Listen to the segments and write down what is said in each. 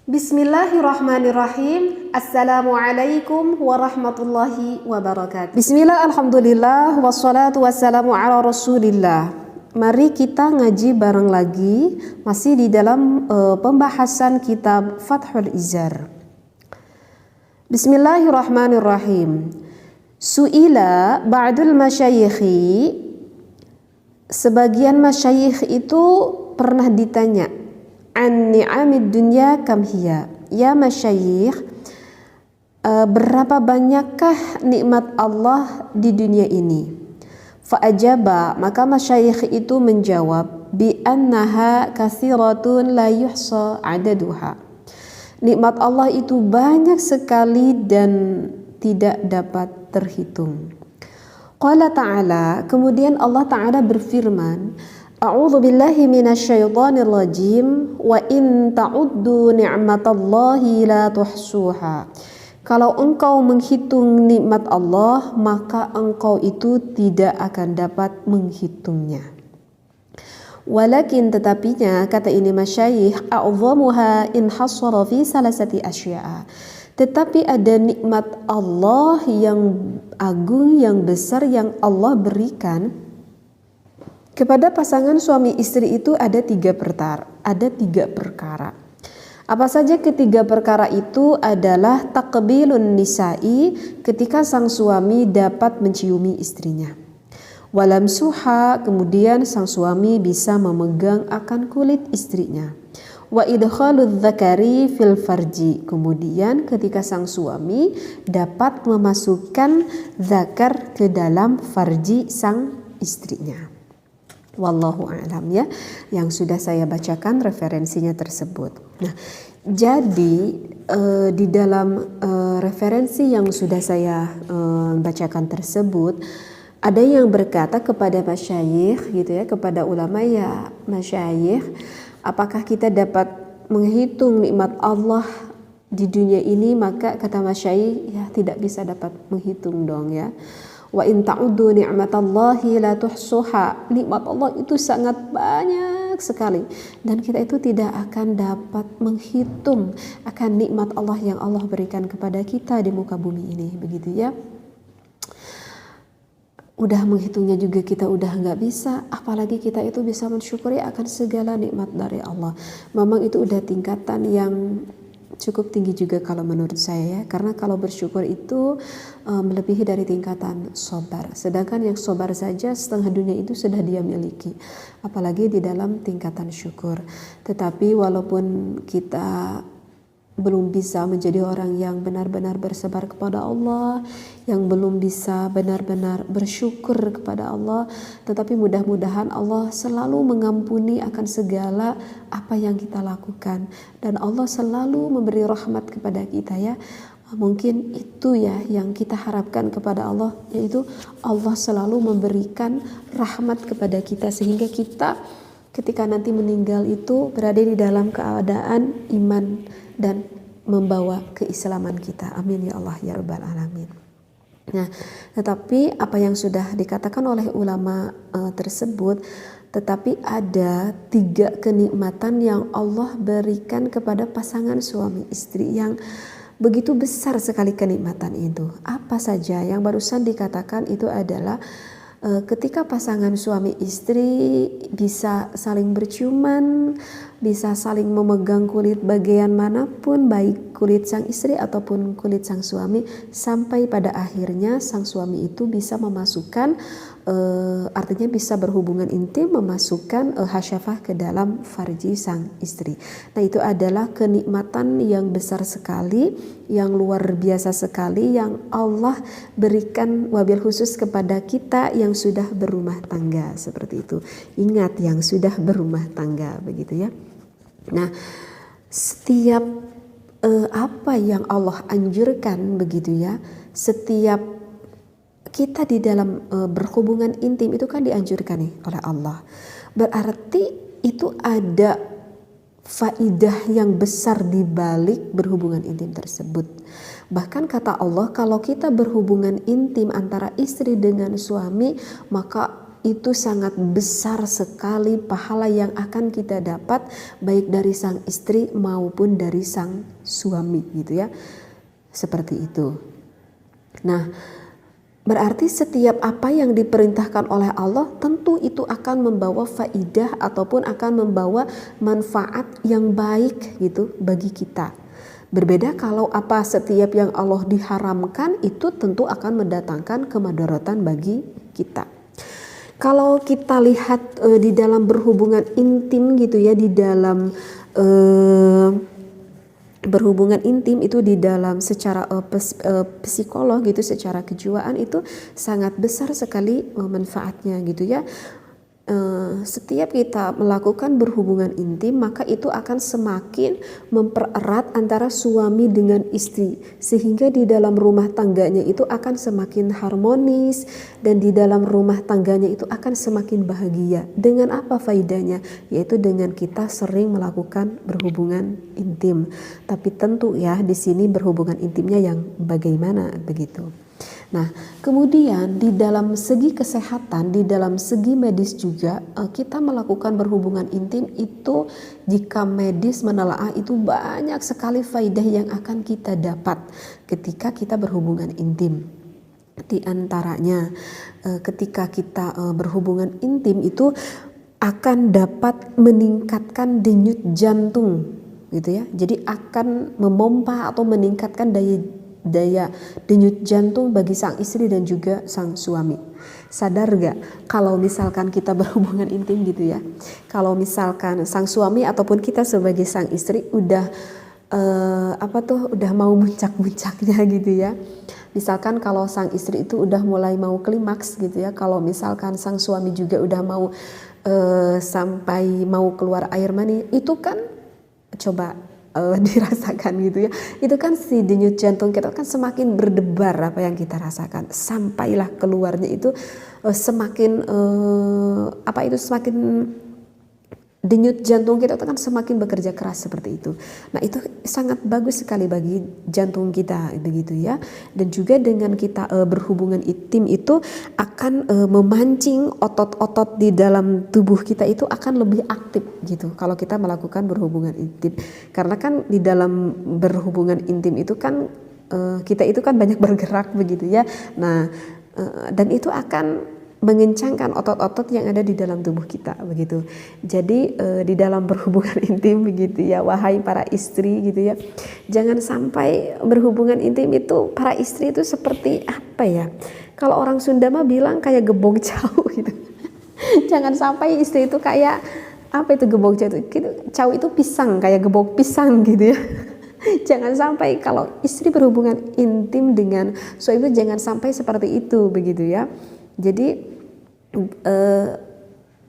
Bismillahirrahmanirrahim. Assalamualaikum warahmatullahi wabarakatuh. Bismillah, alhamdulillah, wassalatu wassalamu ala rasulillah. Mari kita ngaji bareng lagi, masih di dalam pembahasan kitab Fathul Izar. Bismillahirrahmanirrahim. Su'ila ba'dul masyayikhi, sebagian masyayikh itu pernah ditanya, an ni'amid dunya kam hiya, ya masyayikh, berapa banyakkah nikmat Allah di dunia ini? Fa'ajaba, maka masyayikh itu menjawab, bi annaha katsiratun la yuhsa adaduha, nikmat Allah itu banyak sekali dan tidak dapat terhitung. Qala ta'ala, kemudian Allah Ta'ala berfirman, A'udzu billahi minasyaitonir rajim, wa in ta'uddu ni'matallahi la tuhsuha. Kalau engkau menghitung nikmat Allah, maka engkau itu tidak akan dapat menghitungnya. Walakin, tetapinya, kata ini masyayikh, a'dhamuha in hasara fi salasati asya'a. Tetapi ada nikmat Allah yang agung, yang besar, yang Allah berikan kepada pasangan suami istri itu ada tiga perkara. Apa saja ketiga perkara itu? Adalah taqbilun nisa'i, ketika sang suami dapat menciumi istrinya. Walamsuha, kemudian sang suami bisa memegang akan kulit istrinya. Wa idkhaludz dzakari fil farji, kemudian ketika sang suami dapat memasukkan zakar ke dalam farji sang istrinya. Wallahu a'lam, ya, yang sudah saya bacakan referensinya tersebut. Nah, jadi di dalam referensi yang sudah saya bacakan tersebut, ada yang berkata kepada masyayikh gitu ya, kepada ulama, ya masyayikh, apakah kita dapat menghitung nikmat Allah di dunia ini? Maka kata masyayikh, ya tidak bisa dapat menghitung dong ya. Wa in ta'uddu ni'matallahi la tuhsuha, nikmat Allah itu sangat banyak sekali dan kita itu tidak akan dapat menghitung akan nikmat Allah yang Allah berikan kepada kita di muka bumi ini, begitu ya. Udah menghitungnya juga kita udah nggak bisa, apalagi kita itu bisa mensyukuri akan segala nikmat dari Allah. Memang itu udah tingkatan yang cukup tinggi juga kalau menurut saya ya, karena kalau bersyukur itu melebihi dari tingkatan sabar. Sedangkan yang sabar saja setengah dunia itu sudah dia miliki, apalagi di dalam tingkatan syukur. Tetapi walaupun kita belum bisa menjadi orang yang benar-benar bersabar kepada Allah, yang belum bisa benar-benar bersyukur kepada Allah, tetapi mudah-mudahan Allah selalu mengampuni akan segala apa yang kita lakukan dan Allah selalu memberi rahmat kepada kita ya. Mungkin itu ya yang kita harapkan kepada Allah, yaitu Allah selalu memberikan rahmat kepada kita sehingga kita ketika nanti meninggal itu berada di dalam keadaan iman dan membawa keislaman kita. Amin ya Allah ya Rabbal Alamin. Nah, tetapi apa yang sudah dikatakan oleh ulama tersebut, tetapi ada tiga kenikmatan yang Allah berikan kepada pasangan suami istri yang begitu besar sekali kenikmatan itu. Apa saja yang barusan dikatakan itu adalah ketika pasangan suami istri bisa saling berciuman, bisa saling memegang kulit bagian manapun, baik kulit sang istri ataupun kulit sang suami, sampai pada akhirnya sang suami itu bisa memasukkan artinya bisa berhubungan intim, memasukkan hasyafah ke dalam farji sang istri. Nah, itu adalah kenikmatan yang besar sekali, yang luar biasa sekali, yang Allah berikan wabil khusus kepada kita yang sudah berumah tangga, seperti itu. Ingat, yang sudah berumah tangga, begitu ya. Nah, setiap apa yang Allah anjurkan, begitu ya, setiap kita di dalam berhubungan intim itu kan dianjurkan nih oleh Allah. Berarti itu ada faidah yang besar di balik berhubungan intim tersebut. Bahkan kata Allah, kalau kita berhubungan intim antara istri dengan suami, maka itu sangat besar sekali pahala yang akan kita dapat baik dari sang istri maupun dari sang suami gitu ya. Seperti itu. Nah, berarti setiap apa yang diperintahkan oleh Allah tentu itu akan membawa faidah ataupun akan membawa manfaat yang baik gitu bagi kita. Berbeda kalau apa setiap yang Allah diharamkan itu tentu akan mendatangkan kemudaratan bagi kita. Kalau kita lihat di dalam berhubungan intim gitu ya, di dalam berhubungan intim itu di dalam secara psikolog gitu, secara kejiwaan itu sangat besar sekali manfaatnya gitu ya. Setiap kita melakukan berhubungan intim maka itu akan semakin mempererat antara suami dengan istri, sehingga di dalam rumah tangganya itu akan semakin harmonis dan di dalam rumah tangganya itu akan semakin bahagia. Dengan apa faidahnya? Yaitu dengan kita sering melakukan berhubungan intim. Tapi tentu ya di sini berhubungan intimnya yang bagaimana begitu. Nah, kemudian di dalam segi kesehatan, di dalam segi medis juga kita melakukan berhubungan intim itu jika medis menelaah itu banyak sekali faidah yang akan kita dapat ketika kita berhubungan intim. Di antaranya ketika kita berhubungan intim itu akan dapat meningkatkan denyut jantung gitu ya. Jadi akan memompa atau meningkatkan daya denyut jantung bagi sang istri dan juga sang suami. Sadar gak kalau misalkan kita berhubungan intim gitu ya, kalau misalkan sang suami ataupun kita sebagai sang istri udah udah mau muncak-muncaknya gitu ya. Misalkan kalau sang istri itu udah mulai mau klimaks gitu ya, kalau misalkan sang suami juga udah mau sampai mau keluar air mani, itu kan coba dirasakan gitu ya, itu kan si denyut jantung kita kan semakin berdebar apa yang kita rasakan, sampailah keluarnya itu semakin semakin denyut jantung kita itu kan semakin bekerja keras seperti itu. Nah itu sangat bagus sekali bagi jantung kita begitu ya. Dan juga dengan kita berhubungan intim itu akan memancing otot-otot di dalam tubuh kita itu akan lebih aktif gitu kalau kita melakukan berhubungan intim. Karena kan di dalam berhubungan intim itu kan kita itu kan banyak bergerak begitu ya. Nah dan itu akan mengencangkan otot-otot yang ada di dalam tubuh kita begitu. Jadi di dalam berhubungan intim begitu ya, wahai para istri gitu ya, jangan sampai berhubungan intim itu para istri itu seperti apa ya, kalau orang Sunda mah bilang kayak gebong cau gitu. Jangan sampai istri itu kayak apa itu gebong cau itu, cau itu pisang, kayak gebong pisang gitu ya. Jangan sampai kalau istri berhubungan intim dengan suami itu jangan sampai seperti itu begitu ya. Jadi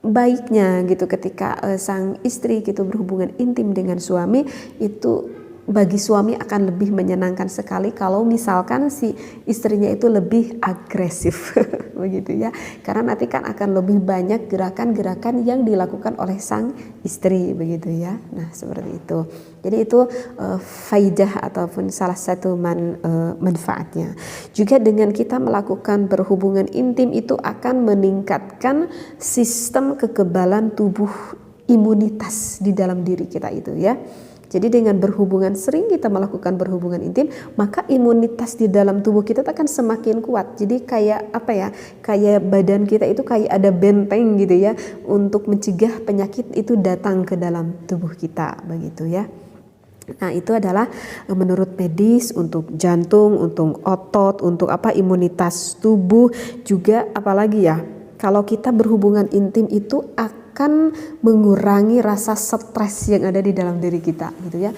baiknya gitu ketika sang istri gitu berhubungan intim dengan suami itu bagi suami akan lebih menyenangkan sekali kalau misalkan si istrinya itu lebih agresif begitu ya, karena nanti kan akan lebih banyak gerakan-gerakan yang dilakukan oleh sang istri begitu ya. Nah seperti itu. Jadi itu faidah ataupun salah satu manfaatnya. Juga dengan kita melakukan berhubungan intim itu akan meningkatkan sistem kekebalan tubuh, imunitas di dalam diri kita itu ya. Jadi dengan sering kita melakukan berhubungan intim, maka imunitas di dalam tubuh kita akan semakin kuat. Jadi kayak apa ya, kayak badan kita itu kayak ada benteng gitu ya, untuk mencegah penyakit itu datang ke dalam tubuh kita begitu ya. Nah itu adalah menurut medis untuk jantung, untuk otot, untuk imunitas tubuh juga. Apalagi ya kalau kita berhubungan intim itu akan mengurangi rasa stres yang ada di dalam diri kita gitu ya.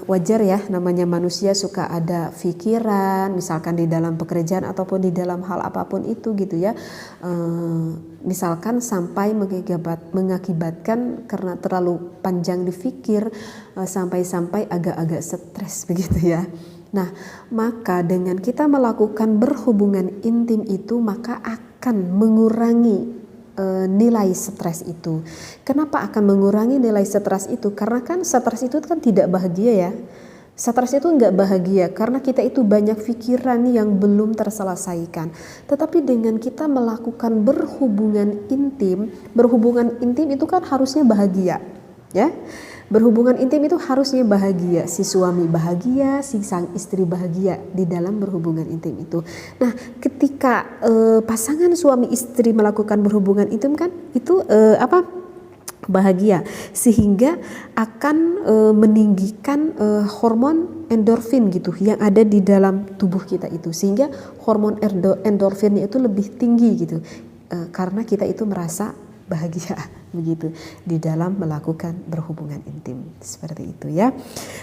Wajar ya, namanya manusia suka ada pikiran misalkan di dalam pekerjaan ataupun di dalam hal apapun itu gitu ya, misalkan sampai mengakibatkan karena terlalu panjang dipikir sampai-sampai agak-agak stres begitu ya. Nah maka dengan kita melakukan berhubungan intim itu maka akan mengurangi nilai stres itu. Kenapa akan mengurangi nilai stres itu? Karena kan stres itu kan tidak bahagia ya. Stres itu nggak bahagia karena kita itu banyak pikiran yang belum terselesaikan. Tetapi dengan kita melakukan berhubungan intim itu kan harusnya bahagia, ya. Berhubungan intim itu harusnya bahagia, si suami bahagia, si sang istri bahagia di dalam berhubungan intim itu. Nah, ketika pasangan suami istri melakukan berhubungan intim kan itu bahagia, sehingga akan meninggikan hormon endorfin gitu yang ada di dalam tubuh kita itu, sehingga hormon endorfinnya itu lebih tinggi gitu, karena kita itu merasa bahagia begitu di dalam melakukan berhubungan intim, seperti itu ya.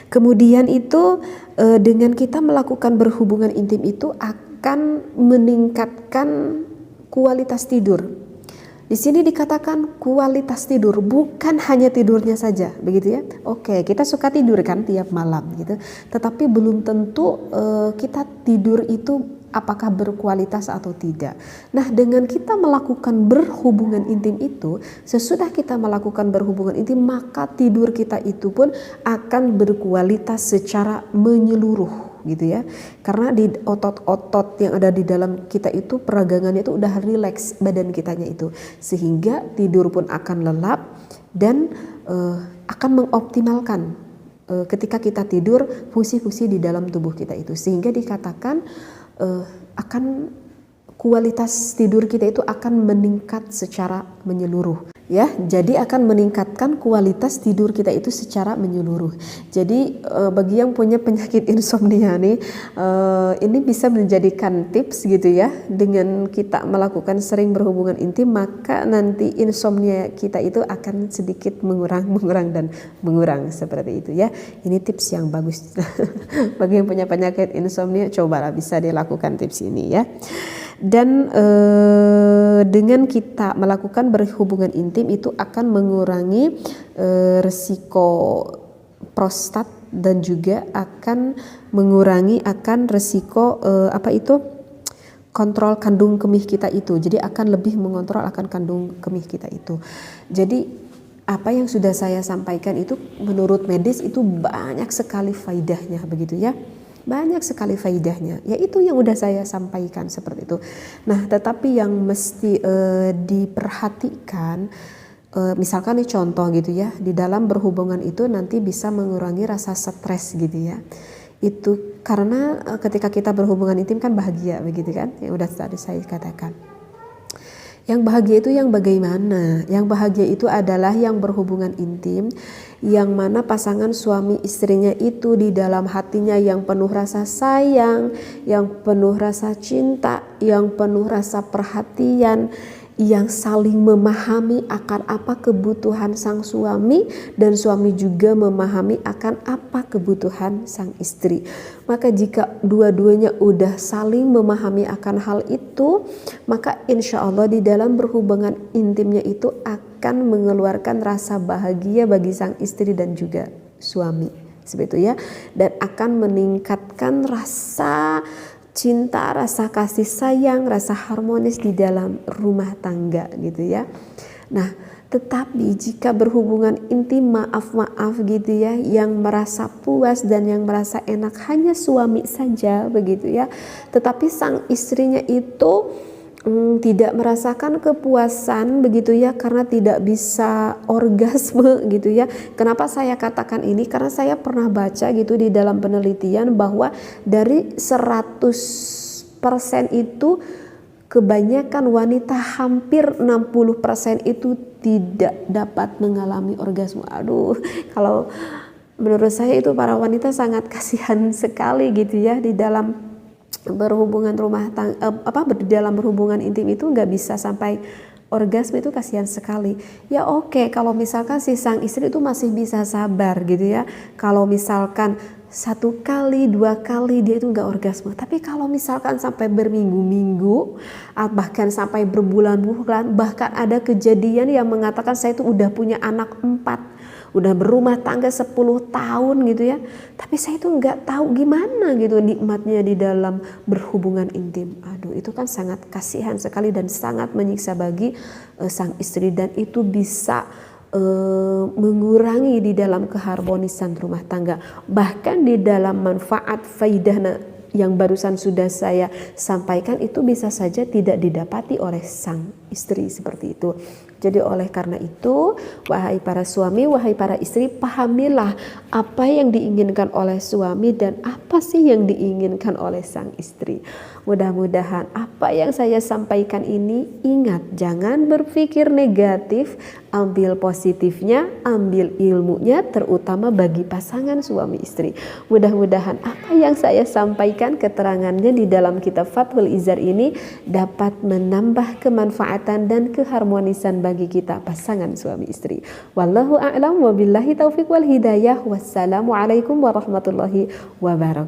Kemudian itu dengan kita melakukan berhubungan intim itu akan meningkatkan kualitas tidur. Di sini dikatakan kualitas tidur, bukan hanya tidurnya saja, begitu ya. Oke, kita suka tidur kan tiap malam gitu, tetapi belum tentu kita tidur itu apakah berkualitas atau tidak. Nah, dengan kita melakukan berhubungan intim itu, sesudah kita melakukan berhubungan intim, maka tidur kita itu pun akan berkualitas secara menyeluruh gitu ya, karena di otot-otot yang ada di dalam kita itu peragangannya itu udah rileks badan kitanya itu, sehingga tidur pun akan lelap dan akan mengoptimalkan ketika kita tidur fungsi-fungsi di dalam tubuh kita itu, sehingga dikatakan akan kualitas tidur kita itu akan meningkat secara menyeluruh. Ya, jadi akan meningkatkan kualitas tidur kita itu secara menyeluruh. Jadi bagi yang punya penyakit insomnia nih, ini bisa menjadikan tips gitu ya. Dengan kita melakukan sering berhubungan intim, maka nanti insomnia kita itu akan sedikit mengurang dan mengurang, seperti itu ya. Ini tips yang bagus. Bagi yang punya penyakit insomnia, cobalah bisa dilakukan tips ini ya. Dan dengan kita melakukan berhubungan intim itu akan mengurangi resiko prostat dan juga akan mengurangi resiko kontrol kandung kemih kita itu. Jadi akan lebih mengontrol akan kandung kemih kita itu. Jadi apa yang sudah saya sampaikan itu menurut medis itu banyak sekali faidahnya, begitu ya. Banyak sekali faidahnya, yaitu yang udah saya sampaikan seperti itu. Nah, tetapi yang mesti diperhatikan, misalkan nih contoh gitu ya, di dalam berhubungan itu nanti bisa mengurangi rasa stres gitu ya. Itu karena ketika kita berhubungan intim kan bahagia, begitu kan, yang udah tadi saya katakan. Yang bahagia itu yang bagaimana? Yang bahagia itu adalah yang berhubungan intim, yang mana pasangan suami istrinya itu di dalam hatinya yang penuh rasa sayang, yang penuh rasa cinta, yang penuh rasa perhatian, yang saling memahami akan apa kebutuhan sang suami dan suami juga memahami akan apa kebutuhan sang istri. Maka jika dua-duanya udah saling memahami akan hal itu, maka insya Allah di dalam berhubungan intimnya itu akan mengeluarkan rasa bahagia bagi sang istri dan juga suami, seperti itu ya, dan akan meningkatkan rasa cinta, rasa kasih sayang, rasa harmonis di dalam rumah tangga gitu ya. Nah, tetapi jika berhubungan intim maaf gitu ya, yang merasa puas dan yang merasa enak hanya suami saja begitu ya, tetapi sang istrinya itu tidak merasakan kepuasan begitu ya, karena tidak bisa orgasme gitu ya. Kenapa saya katakan ini? Karena saya pernah baca gitu di dalam penelitian bahwa dari 100% itu kebanyakan wanita, hampir 60% itu tidak dapat mengalami orgasme. Aduh, kalau menurut saya itu para wanita sangat kasihan sekali gitu ya di dalam berhubungan dalam berhubungan intim itu nggak bisa sampai orgasme, itu kasihan sekali. Ya oke, kalau misalkan si sang istri itu masih bisa sabar gitu ya. Kalau misalkan 1 kali, 2 kali dia itu nggak orgasme. Tapi kalau misalkan sampai berminggu-minggu, bahkan sampai berbulan-bulan, bahkan ada kejadian yang mengatakan saya itu udah punya anak 4, udah berumah tangga 10 tahun gitu ya, tapi saya itu nggak tahu gimana gitu nikmatnya di dalam berhubungan intim. Aduh, itu kan sangat kasihan sekali dan sangat menyiksa bagi sang istri, dan itu bisa mengurangi di dalam keharmonisan rumah tangga, bahkan di dalam manfaat faidah yang barusan sudah saya sampaikan itu bisa saja tidak didapati oleh sang istri seperti itu. Jadi oleh karena itu, wahai para suami, wahai para istri, pahamilah apa yang diinginkan oleh suami dan apa sih yang diinginkan oleh sang istri. Mudah-mudahan apa yang saya sampaikan ini, ingat, jangan berpikir negatif, ambil positifnya, ambil ilmunya, terutama bagi pasangan suami istri. Mudah-mudahan apa yang saya sampaikan keterangannya di dalam kitab Fathul Izar ini dapat menambah kemanfaatan dan keharmonisan bagi kita pasangan suami istri. Wallahu a'lam wa billahi taufiq wal hidayah. Wassalamualaikum warahmatullahi wabarakatuh.